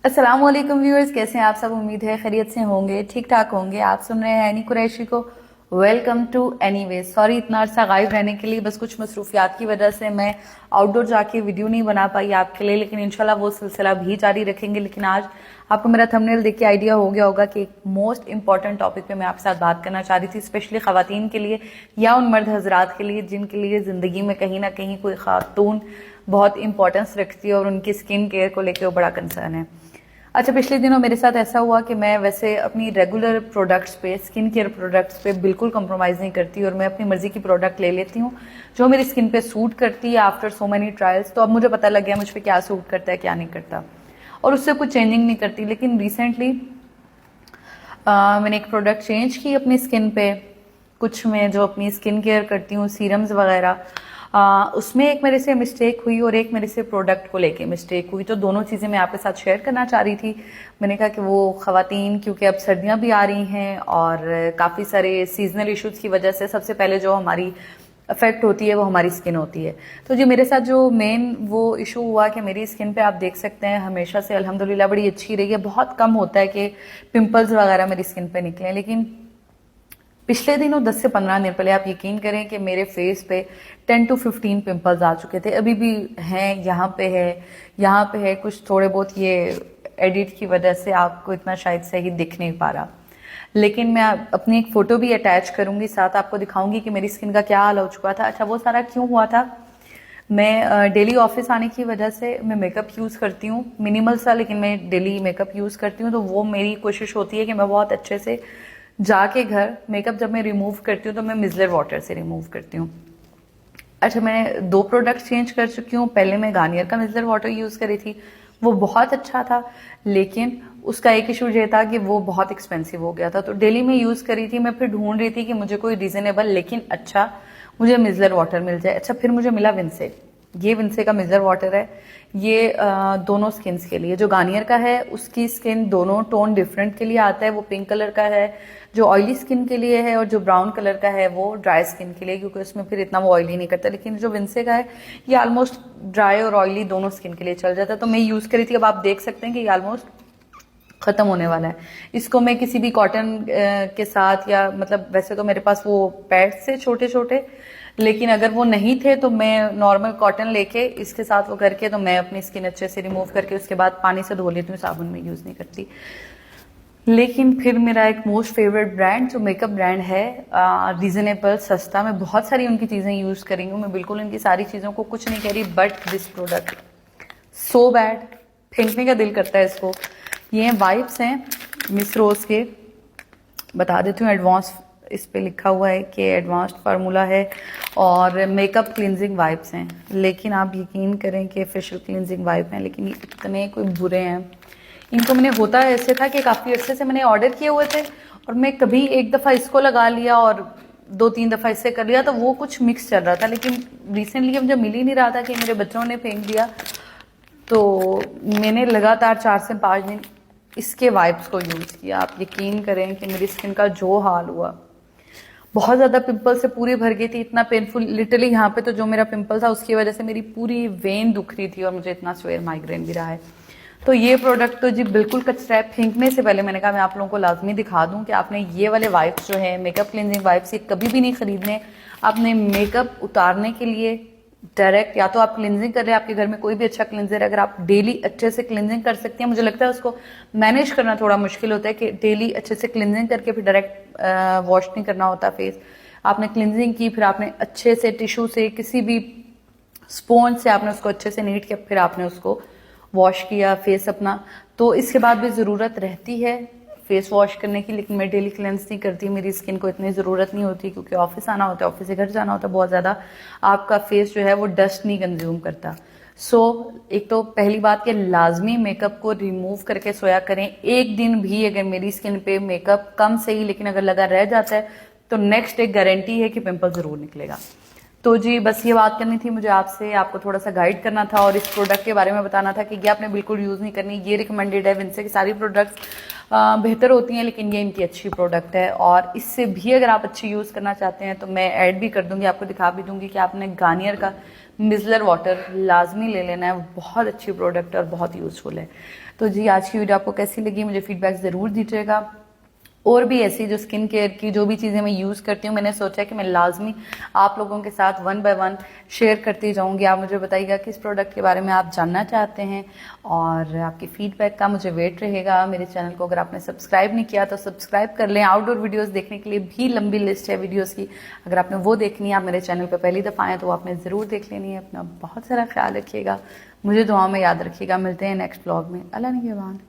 अस्सलाम वालेकुम व्यूअर्स, कैसे हैं आप सब। उम्मीद है खैरियत से होंगे, ठीक ठाक होंगे। आप सुन रहे हैं एनी कुरैशी को। Welcome to anyways. सॉरी इतना अर्सा गायब रहने के लिए, बस कुछ मसरूफियात की वजह से मैं आउटडोर जाके वीडियो नहीं बना पाई आपके लिए, लेकिन इंशाल्लाह वो सिलसिला भी जारी रखेंगे। लेकिन आज आपको मेरा थंबनेल देख के आइडिया हो गया होगा कि एक मोस्ट इंपॉर्टेंट टॉपिक पे मैं आपके साथ बात करना चाह रही थी, स्पेशली खवातीन के लिए या उन मर्द हजरात के लिए जिनके लिए जिंदगी में कहीं ना कहीं कोई खातून बहुत इंपॉर्टेंस रखती है और उनकी स्किन केयर को लेकर वो बड़ा कंसर्न है। अच्छा, पिछले दिनों मेरे साथ ऐसा हुआ कि मैं वैसे अपनी रेगुलर प्रोडक्ट्स पे, स्किन केयर प्रोडक्ट्स पे बिल्कुल कंप्रोमाइज़ नहीं करती और मैं अपनी मर्जी की प्रोडक्ट ले लेती हूँ जो मेरी स्किन पे सूट करती है आफ्टर सो मैनी ट्रायल्स। तो अब मुझे पता लग गया मुझ पे क्या सूट करता है क्या नहीं करता, और उससे कुछ चेंजिंग नहीं करती। लेकिन रिसेंटली मैंने एक प्रोडक्ट चेंज की अपनी स्किन पे। कुछ मैं जो अपनी स्किन केयर करती हूँ, सीरम्स वगैरह, उसमें एक मेरे से मिस्टेक हुई और एक मेरे से प्रोडक्ट को लेके मिस्टेक हुई। तो दोनों चीज़ें मैं आपके साथ शेयर करना चाह रही थी। मैंने कहा कि वो ख़वातीन, क्योंकि अब सर्दियाँ भी आ रही हैं और काफ़ी सारे सीजनल इश्यूज़ की वजह से सबसे पहले जो हमारी अफेक्ट होती है वो हमारी स्किन होती है। तो जी मेरे साथ जो मेन वो इशू हुआ कि मेरी स्किन पे आप देख सकते हैं हमेशा से अल्हम्दुलिल्लाह बड़ी अच्छी रही है। बहुत कम होता है कि पिंपल्स वगैरह मेरी स्किन पे निकले, लेकिन पिछले दिनों 10 से 15 दिन पहले आप यकीन करें कि मेरे फेस पे 10 to 15 पिंपल्स आ चुके थे। अभी भी हैं, यहाँ पे है, यहाँ पे है। कुछ थोड़े बहुत ये एडिट की वजह से आपको इतना शायद सही दिख नहीं पा रहा, लेकिन मैं अपनी एक फोटो भी अटैच करूंगी, साथ आपको दिखाऊंगी कि मेरी स्किन का क्या हाल हो चुका था। अच्छा, वो सारा क्यों हुआ था? मैं डेली ऑफिस आने की वजह से मैं मेकअप यूज़ करती हूँ, मिनिमल सा, लेकिन मैं डेली मेकअप यूज़ करती हूँ। तो वो मेरी कोशिश होती है कि मैं बहुत अच्छे से जाके घर मेकअप जब मैं रिमूव करती हूँ तो मैं मिजलर वाटर से रिमूव करती हूँ। अच्छा, मैं 2 प्रोडक्ट चेंज कर चुकी हूँ। पहले मैं गार्नियर का मिजलर वाटर यूज़ करी थी, वो बहुत अच्छा था, लेकिन उसका एक इशू ये था कि वो बहुत एक्सपेंसिव हो गया था। तो डेली में यूज़ करी थी, मैं फिर ढूंढ रही थी कि मुझे कोई रीजनेबल लेकिन अच्छा मुझे मिजलर वाटर मिल जाए। अच्छा, फिर मुझे मिला विंसे। ये विंसे का मिजलर वाटर है। ये दोनों स्किन्स के लिए, जो गार्नियर का है उसकी स्किन दोनों टोन डिफरेंट के लिए आता है, वो पिंक कलर का है जो ऑयली स्किन के लिए है, और जो ब्राउन कलर का है वो ड्राई स्किन के लिए, क्योंकि उसमें फिर इतना वो ऑयली नहीं करता। लेकिन जो विंसे का है ये ऑलमोस्ट ड्राई और ऑयली दोनों स्किन के लिए चल जाता है। तो मैं यूज करी थी। अब आप देख सकते हैं कि ये ऑलमोस्ट खत्म होने वाला है। इसको मैं किसी भी कॉटन के साथ, या मतलब वैसे तो मेरे पास वो पैड्स थे छोटे छोटे, लेकिन अगर वो नहीं थे तो मैं नॉर्मल कॉटन लेके इसके साथ वो करके तो मैं अपनी स्किन अच्छे से रिमूव करके उसके बाद पानी से धो लेती हूँ, साबुन में यूज नहीं करती। लेकिन फिर मेरा एक मोस्ट फेवरेट ब्रांड जो मेकअप ब्रांड है, रीजनेबल सस्ता, मैं बहुत सारी उनकी चीजें यूज करी हूँ, मैं बिल्कुल इनकी सारी चीजों को कुछ नहीं कह रही, but this product so bad, फेंकने का दिल करता है इसको। ये वाइप्स हैं मिस रोज के, बता देती हूँ एडवांस, इस पे लिखा हुआ है कि एडवांस्ड फार्मूला है और मेकअप क्लिनजिंग वाइप्स हैं। लेकिन आप यकीन करें कि फेशियल क्लिनजिंग वाइप हैं, लेकिन ये इतने कोई बुरे हैं। इनको मैंने, होता ऐसे था कि काफ़ी अर्से से मैंने ऑर्डर किए हुए थे और मैं कभी एक दफ़ा इसको लगा लिया और 2-3 दफ़ा इससे कर लिया, तो वो कुछ मिक्स चल रहा था। लेकिन रिसेंटली मुझे मिल ही नहीं रहा था कि मेरे बच्चों ने फेंक दिया, तो मैंने लगातार 4 से 5 दिन इसके वाइप्स को यूज़ किया। आप यकीन करें कि मेरी स्किन का जो हाल हुआ, बहुत ज़्यादा पिंपल से पूरी भर गई थी, इतना पेनफुल, लिटरली यहाँ पे तो जो मेरा पिंपल था उसकी वजह से मेरी पूरी वेन दुख रही थी और मुझे इतना स्वेयर माइग्रेन भी रहा है। तो ये प्रोडक्ट तो जी बिल्कुल कचरा है। फेंकने से पहले मैंने कहा मैं आप लोगों को लाजमी दिखा दूं कि आपने ये वाले वाइप्स जो है मेकअप क्लिनजिंग वाइप्स, ये कभी भी नहीं खरीदने। आपने मेकअप उतारने के लिए डायरेक्ट, या तो आप क्लिनजिंग कर रहे हैं, आपके घर में कोई भी अच्छा क्लिनजर है, अगर आप डेली अच्छे से क्लिनजिंग कर सकते हैं, मुझे लगता है उसको मैनेज करना थोड़ा मुश्किल होता है कि डेली अच्छे से क्लिनजिंग करके फिर डायरेक्ट वॉश नहीं करना होता फेस। आपने क्लिनजिंग की, फिर आपने अच्छे से टिश्यू से, किसी भी स्पॉन्ज से आपने उसको अच्छे से नीट किया, फिर आपने उसको वॉश किया फेस अपना। तो इसके बाद भी ज़रूरत रहती है फेस वॉश करने की, लेकिन मैं डेली क्लेंस नहीं करती, मेरी स्किन को इतनी ज़रूरत नहीं होती, क्योंकि ऑफिस आना होता है, ऑफिस से घर जाना होता है, बहुत ज़्यादा आपका फेस जो है वो डस्ट नहीं कंज्यूम करता। एक तो पहली बात कि लाजमी मेकअप को रिमूव करके सोया करें। एक दिन भी अगर मेरी स्किन पे मेकअप कम सही लेकिन अगर लगा रह जाता है तो नेक्स्ट एक गारंटी है कि पिंपल ज़रूर निकलेगा। तो जी बस ये बात करनी थी मुझे आपसे, आपको थोड़ा सा गाइड करना था और इस प्रोडक्ट के बारे में बताना था कि ये आपने बिल्कुल यूज़ नहीं करनी। ये रिकमेंडेड है, विंसे की सारी प्रोडक्ट्स बेहतर होती हैं, लेकिन ये इनकी अच्छी प्रोडक्ट है। और इससे भी अगर आप अच्छी यूज़ करना चाहते हैं तो मैं ऐड भी कर दूंगी, आपको दिखा भी दूंगी कि आपने गार्नियर का मिजलर वाटर लाजमी ले लेना है। बहुत अच्छी प्रोडक्ट है और बहुत यूजफुल है। तो जी आज की वीडियो आपको कैसी लगी मुझे फीडबैक ज़रूर दीजिएगा। और भी ऐसी जो स्किन केयर की जो भी चीज़ें मैं यूज़ करती हूँ, मैंने सोचा कि मैं लाजमी आप लोगों के साथ 1 बाय 1 शेयर करती जाऊँगी। आप मुझे बताइएगा किस प्रोडक्ट के बारे में आप जानना चाहते हैं, और आपकी फीडबैक का मुझे वेट रहेगा। मेरे चैनल को अगर आपने सब्सक्राइब नहीं किया तो सब्सक्राइब कर लें। आउटडोर वीडियोस देखने के लिए भी लंबी लिस्ट है वीडियोस की, अगर आपने वो देखनी है, आप मेरे चैनल पर पहली दफ़ा आए तो वो आपने ज़रूर देख लेनी है। अपना बहुत सारा ख्याल रखिएगा, मुझे दुआ में याद रखिएगा। मिलते हैं नेक्स्ट ब्लॉग में। अल्लाह निगहबान।